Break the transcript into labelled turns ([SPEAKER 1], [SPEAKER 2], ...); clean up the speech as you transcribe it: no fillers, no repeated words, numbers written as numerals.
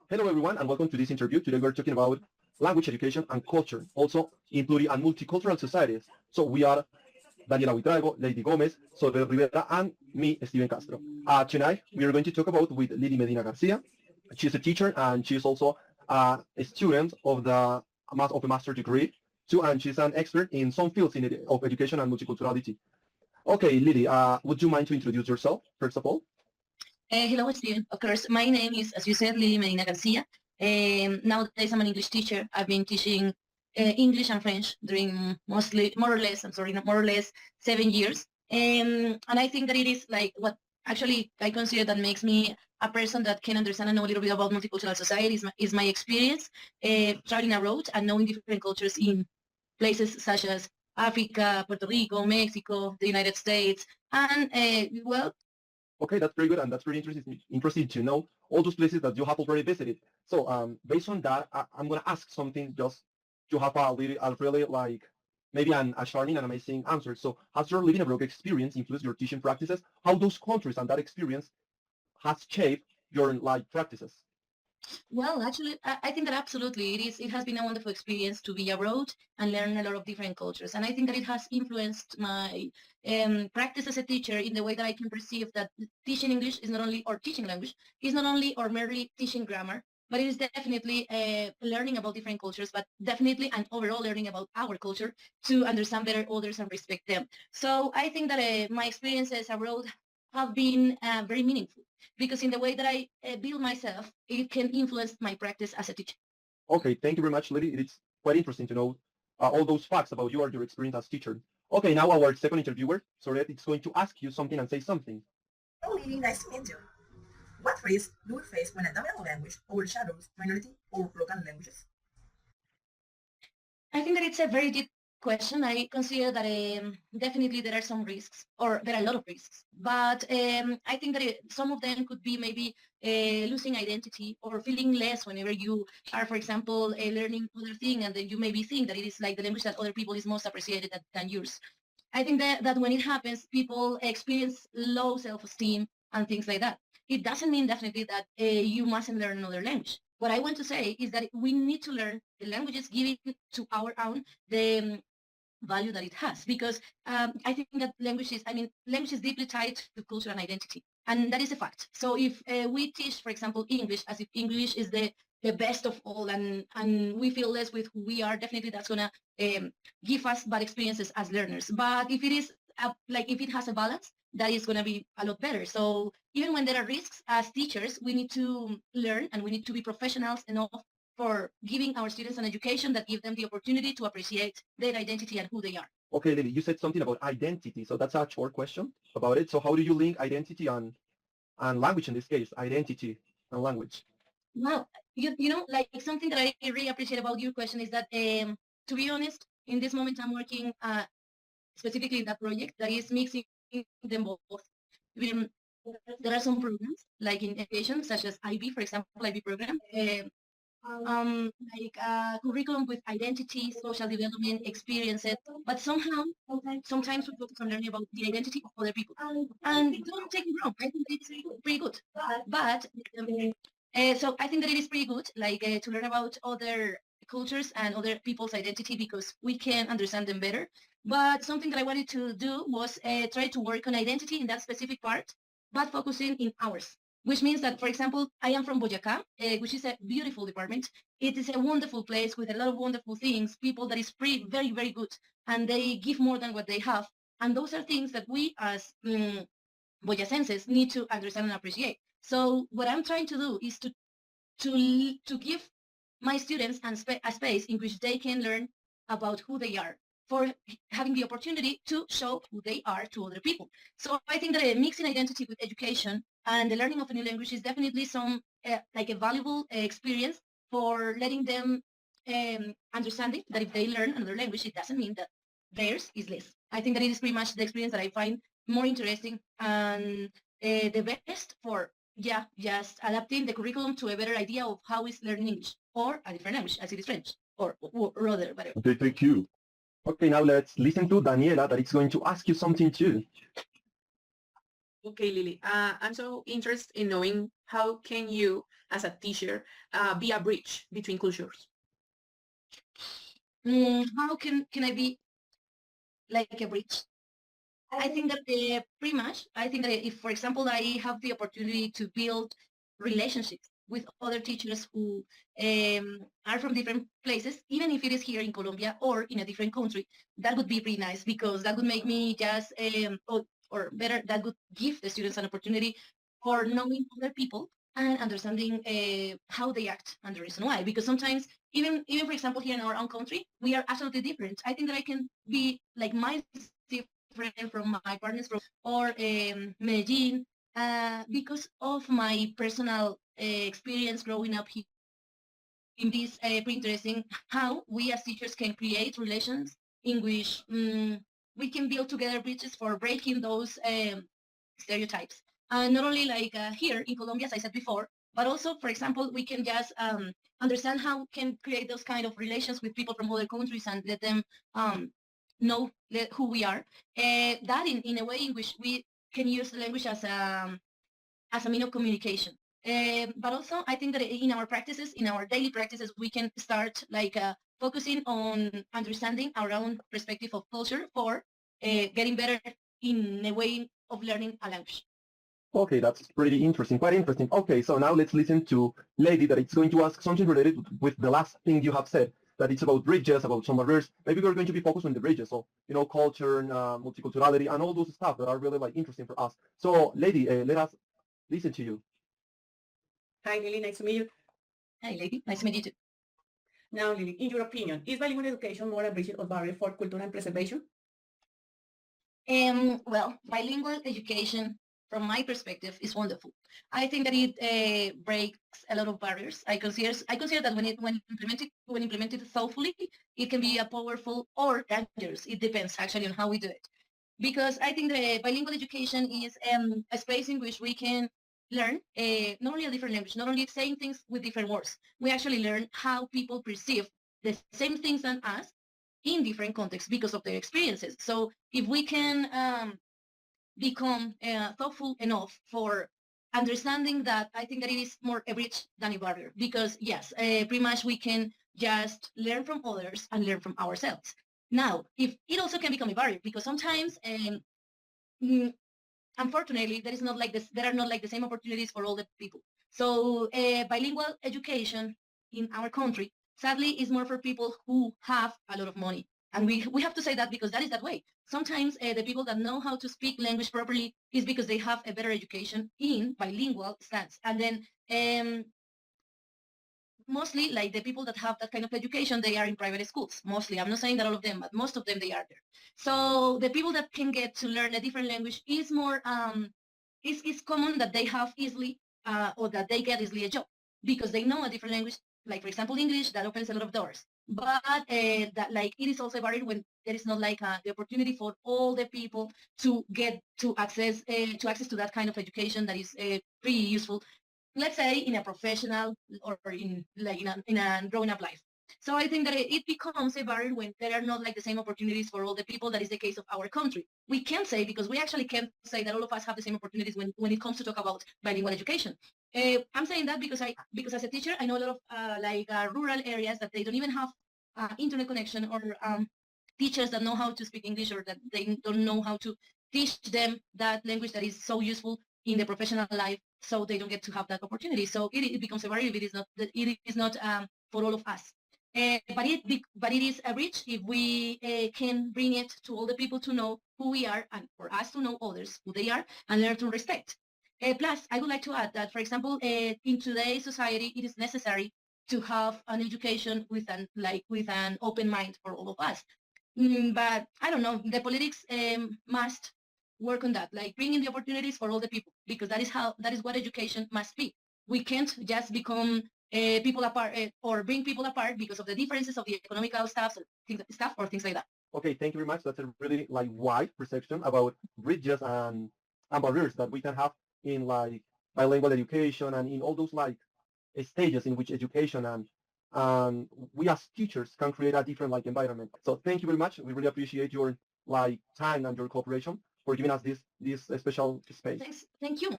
[SPEAKER 1] Hello, everyone, and welcome to this interview. Today, we're talking about language education and culture, also including and multicultural societies. So we are Daniela Huitrago, Lady Gomez, Solveig Rivera, and me, Steven Castro. Tonight, we are going to talk about with Lily Medina Garcia. She's a teacher, and she's also a student of a master degree, too, and she's an expert in some fields of education and multiculturality. Okay, Lily, would you mind to introduce yourself, first of all?
[SPEAKER 2] Hello, Steven. Of course, my name is, as you said, Lily Medina Garcia. Nowadays, I'm an English teacher. I've been teaching English and French during more or less 7 years. And I think that it is like what actually I consider that makes me a person that can understand and know a little bit about multicultural society is my experience traveling abroad and knowing different cultures in places such as Africa, Puerto Rico, Mexico, the United States, and well,
[SPEAKER 1] Okay, that's very good, and that's very interesting to know all those places that you have already visited. So, based on that, I'm going to ask something just to have a really like maybe a charming and amazing answer. So, has your living abroad experience influenced your teaching practices? How those countries and that experience has shaped your like practices?
[SPEAKER 2] Well, actually, I think that absolutely it is. It has been a wonderful experience to be abroad and learn a lot of different cultures. And I think that it has influenced my practice as a teacher in the way that I can perceive that teaching English is not only, or teaching language, is not only or merely teaching grammar, but it is definitely learning about different cultures, but definitely and overall learning about our culture to understand better others and respect them. So I think that my experiences abroad have been very meaningful because in the way that I build myself, it can influence my practice as a teacher.
[SPEAKER 1] Okay, thank you very much, Lily. It's quite interesting to know all those facts about you or your experience as teacher. Okay, now our second interviewer, Soret, is going to ask you something and say something.
[SPEAKER 3] Oh, Lily, nice to meet you. What risks do we face when a dominant language overshadows minority or local languages?
[SPEAKER 2] I think that it's a very deep question. I consider that definitely there are some risks, or there are a lot of risks. But I think that some of them could be maybe losing identity or feeling less whenever you are, for example, learning other thing, and then you maybe think that it is like the language that other people is most appreciated than yours. I think that when it happens, people experience low self-esteem and things like that. It doesn't mean definitely that you mustn't learn another language. What I want to say is that we need to learn the languages, giving to our own the value that it has, because I think that language is deeply tied to culture and identity, and that is a fact. So if we teach, for example, English as if English is the best of all, and we feel less with who we are, definitely that's gonna give us bad experiences as learners. But if it is like if it has a balance, that is gonna be a lot better. So even when there are risks as teachers, we need to learn and we need to be professionals enough for giving our students an education that give them the opportunity to appreciate their identity and who they are.
[SPEAKER 1] Okay, Lily, you said something about identity, so that's a short question about it. So how do you link identity and language in this case, identity and language?
[SPEAKER 2] Well, you know, like something that I really appreciate about your question is that, to be honest, in this moment I'm working specifically in that project that is mixing them both. Even there are some programs like in education, such as IB, for example, IB program, like a curriculum with identity, social development, experiences, but somehow, sometimes we focus on learning about the identity of other people. And don't take me wrong, I think it's pretty good. But so I think that it is pretty good, like to learn about other cultures and other people's identity because we can understand them better. But something that I wanted to do was try to work on identity in that specific part, but focusing in ours, which means that, for example, I am from Boyacá, which is a beautiful department. It is a wonderful place with a lot of wonderful things, people that is very, very good, and they give more than what they have. And those are things that we as Boyacenses need to understand and appreciate. So what I'm trying to do is to give my students a space in which they can learn about who they are for having the opportunity to show who they are to other people. So I think that mixing identity with education and the learning of a new language is definitely some like a valuable experience for letting them understanding that if they learn another language, it doesn't mean that theirs is less. I think that it is pretty much the experience that I find more interesting and the best for just adapting the curriculum to a better idea of how is learning English or a different language, as it is French or other, whatever.
[SPEAKER 1] Okay, thank you. Okay, now let's listen to Daniela that is going to ask you something too.
[SPEAKER 4] Okay, Lily. I'm so interested in knowing how can you, as a teacher, be a bridge between cultures?
[SPEAKER 2] How can I be like a bridge? I think that pretty much. I think that if, for example, I have the opportunity to build relationships with other teachers who are from different places, even if it is here in Colombia or in a different country, that would be pretty nice because that would make me just, or better, that would give the students an opportunity for knowing other people and understanding how they act and the reason why. Because sometimes, even for example, here in our own country, we are absolutely different. I think that I can be like my different from my partners from or Medellin because of my personal experience growing up here. In this pretty interesting how we as teachers can create relations in which we can build together bridges for breaking those stereotypes. And not only like here in Colombia, as I said before, but also, for example, we can just understand how can create those kind of relations with people from other countries and let them know who we are. That in a way in which we can use the language as a mean of communication. But also, I think that in our practices, in our daily practices, we can start like focusing on understanding our own perspective of culture for getting better in a way of learning a language.
[SPEAKER 1] Okay, that's pretty interesting, quite interesting. Okay, so now let's listen to Lady that it's going to ask something related with the last thing you have said, that it's about bridges, about some barriers. Maybe we're going to be focused on the bridges, so, culture and multiculturality and all those stuff that are really like interesting for us. So, Lady, let us listen to you.
[SPEAKER 4] Hi, Lily. Nice to meet you.
[SPEAKER 2] Hi, Lady. Nice to meet you too.
[SPEAKER 4] Now, Lily, in your opinion, is bilingual education more a bridge or barrier for culture and preservation?
[SPEAKER 2] Well, bilingual education, from my perspective, is wonderful. I think that it breaks a lot of barriers. I consider that when implemented thoughtfully, it can be a powerful or dangerous. It depends actually on how we do it. Because I think the bilingual education is a space in which we can learn not only a different language, not only saying things with different words. We actually learn how people perceive the same things than us in different contexts because of their experiences. So if we can become thoughtful enough for understanding that, I think that it is more a bridge than a barrier because yes, pretty much we can just learn from others and learn from ourselves. Now, if it also can become a barrier because sometimes, mm, unfortunately, there are not like the same opportunities for all the people. So bilingual education in our country, sadly, is more for people who have a lot of money. And we have to say that because that is that way. Sometimes the people that know how to speak language properly is because they have a better education in bilingual stance. And then mostly like the people that have that kind of education, they are in private schools. Mostly, I'm not saying that all of them, but most of them, they are there. So the people that can get to learn a different language is more, it's common that they have easily, or that they get easily a job because they know a different language, like for example, English, that opens a lot of doors. But that like it is also a barrier when there is not like the opportunity for all the people to get to access to that kind of education that is pretty useful, let's say in a professional or in like in a growing up life. So I think that it becomes a barrier when there are not like the same opportunities for all the people. That is the case of our country. We can't say, because we actually can't say that all of us have the same opportunities when it comes to talk about bilingual education. I'm saying that because as a teacher, I know a lot of rural areas that they don't even have internet connection or teachers that know how to speak English or that they don't know how to teach them that language that is so useful in the professional life, so they don't get to have that opportunity. So it becomes a barrier if it is not for all of us. But it is a bridge if we can bring it to all the people to know who we are and for us to know others who they are and learn to respect. Plus, I would like to add that, for example, in today's society, it is necessary to have an education with an open mind for all of us. But I don't know, the politics must work on that, like bringing the opportunities for all the people, because that is what education must be. We can't just become people apart or bring people apart because of the differences of the economical stuff or things like that.
[SPEAKER 1] Okay, thank you very much. That's a really like wide perception about bridges and barriers that we can have in like bilingual education and in all those like stages in which education and we as teachers can create a different like environment. So thank you very much. We really appreciate your like time and your cooperation. for giving us this special space.
[SPEAKER 2] Thank you.